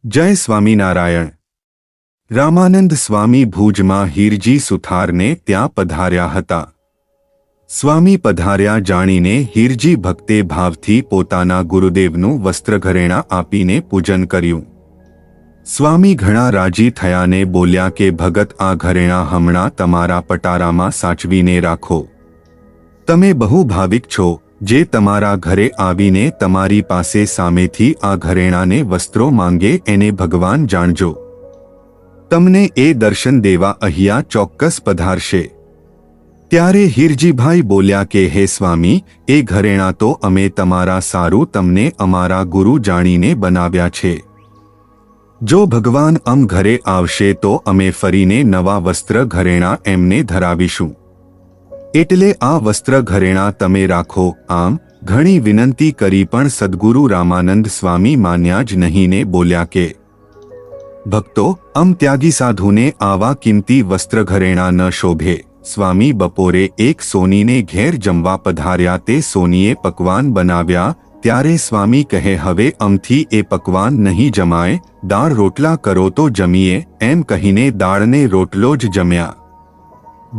જય સ્વામિનારાયણ। રામાનંદ સ્વામી ભુજમાં હીરજી સુથારને ત્યાં પધાર્યા હતા। સ્વામી પધાર્યા જાણીને હીરજી ભક્તે ભાવથી પોતાના ગુરુદેવનું વસ્ત્રઘરેણા આપીને પૂજન કર્યું। સ્વામી ઘણા રાજી થયાને બોલ્યા કે ભગત આ ઘરેણા હમણાં તમારા પટારામાં સાચવીને રાખો। તમે બહુ ભાવિક છો, જે તમારા ઘરે આવીને તમારી પાસે સામેથી આ ઘરેણાને વસ્ત્રો માંગે એને ભગવાન જાણજો। તમને એ દર્શન દેવા અહીંયા ચોક્કસ પધારશે। ત્યારે હીરજીભાઈ બોલ્યા કે હે સ્વામી, એ ઘરેણા તો અમે તમારા સારું તમને અમારા ગુરુ જાણીને બનાવ્યા છે। જો ભગવાન અમ ઘરે આવશે તો અમે ફરીને નવા વસ્ત્ર ઘરેણા એમને ધરાવીશું। એટલે આ વસ્ત્ર ઘરેણા તમે રાખો। આમ ઘણી વિનંતી કરી પણ સદ્ગુરુ રામાનંદ સ્વામી માન્યા જ નહીં ને બોલ્યા કે ભક્તો, અમ ત્યાગી સાધુને આવા કિંમતી વસ્ત્ર ઘરેણા ન શોભે। સ્વામી બપોરે એક સોનીને ઘેર જમવા પધાર્યા। તે સોનીએ પકવાન બનાવ્યા। ત્યારે સ્વામી કહે હવે અમથી એ પકવાન નહીં જમાય, દાળ રોટલા કરો તો જમીએ। એમ કહીને દાળને રોટલો જ જમ્યા।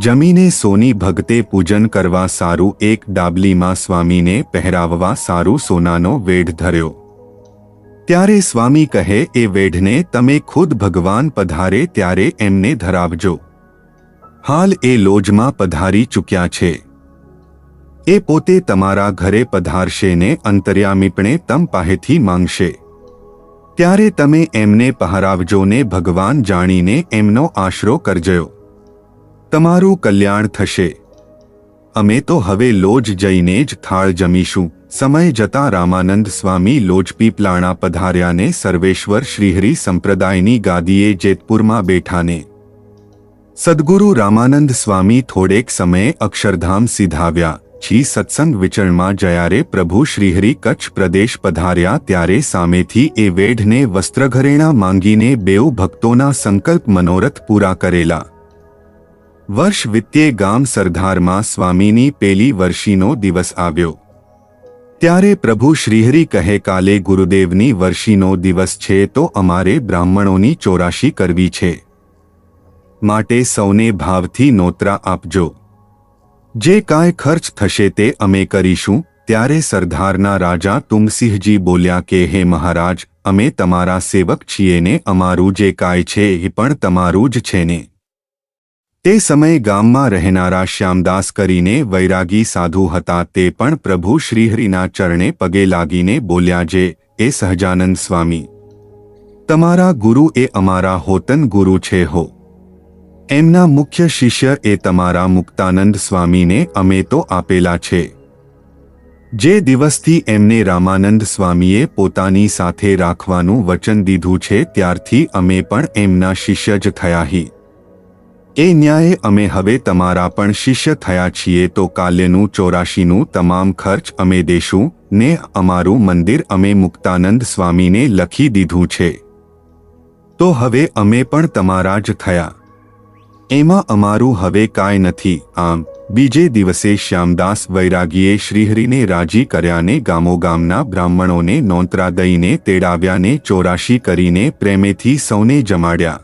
જમીને સોની ભગતે પૂજન કરવા સારું એક ડાબલીમાં સ્વામીને પહેરાવવા સારું સોનાનો વેઢ ધર્યો। ત્યારે સ્વામી કહે એ વેઢને તમે ખુદ ભગવાન પધારે ત્યારે એમને ધરાવજો। હાલ એ લોજમાં પધારી ચૂક્યા છે। એ પોતે તમારા ઘરે પધારશે ને અંતર્યામીપણે તમ પાસેથી માંગશે। ત્યારે તમે એમને પહરાવજો ને ભગવાન જાણીને એમનો આશરો કરજો। તમારું કલ્યાણ થશે। અમે તો હવે લોજ જઈને જ થાળ જમીશું। સમય જતાં રામાનંદ સ્વામી લોજ પીપલાણા પધાર્યાને સર્વેશ્વર શ્રીહરિ સંપ્રદાયની ગાદીએ જેતપુરમાં બેઠાને સદ્ગુરુ રામાનંદ સ્વામી થોડેક સમયે અક્ષરધામ સીધાવ્યા। છી સત્સંગ વિચરણમાં જયારે પ્રભુ શ્રીહરિ કચ્છ પ્રદેશ પધાર્યા ત્યારે સામેથી એ વેઢને વસ્ત્રઘરેણા માંગીને બેઉ ભક્તોના સંકલ્પ મનોરથ પૂરા કરેલા। વર્ષ વિત્યે ગામ સરદારમાં સ્વામીની પેલી વર્ષીનો દિવસ આવ્યો। ત્યારે પ્રભુ શ્રીહરિ કહે કાલે ગુરુદેવની વર્ષીનો દિવસ છે તો અમારે બ્રાહ્મણોની ચોરાશી કરવી છે, માટે સૌને ભાવથી નોતરા આપજો। જે કાંઈ ખર્ચ થશે તે અમે કરીશું। ત્યારે સરદારના રાજા તુમસિંહજી બોલ્યા કે હે મહારાજ, અમે તમારા સેવક છીએ ને અમારું જે કાંઈ છે એ પણ તમારું જ છે ને। તે સમયે ગામમાં રહેનારા શ્યામદાસ કરીને વૈરાગી સાધુ હતા। તે પણ પ્રભુ શ્રીહરિના ચરણે પગે લાગીને બોલ્યા જે એ સહજાનંદ સ્વામી, તમારા ગુરુ એ અમારા હોતન ગુરુ છે હો। એમના મુખ્ય શિષ્ય એ તમારા મુક્તાનંદ સ્વામીને અમે તો આપેલા છે। જે દિવસથી એમને રામાનંદ સ્વામીએ પોતાની સાથે રાખવાનું વચન દીધું છે ત્યારથી અમે પણ એમના શિષ્ય જ થયા હી। એ ન્યાયે અમે હવે તમારા પણ શિષ્ય થયા છીએ તો કાલ્યનું ચોરાશીનું તમામ ખર્ચ અમે દેશું ને અમારું મંદિર અમે મુક્તાનંદ સ્વામીને લખી દીધું છે। તો હવે અમે પણ તમારા જ થયા। એમાં અમારું હવે કાંઈ નથી। આમ બીજે દિવસે શ્યામદાસ વૈરાગીએ શ્રીહરિને રાજી કર્યાને ગામોગામના બ્રાહ્મણોને નોંતરા દઈને તેડાવ્યાને ચોરાશી કરીને પ્રેમેથી સૌને જમાડ્યા।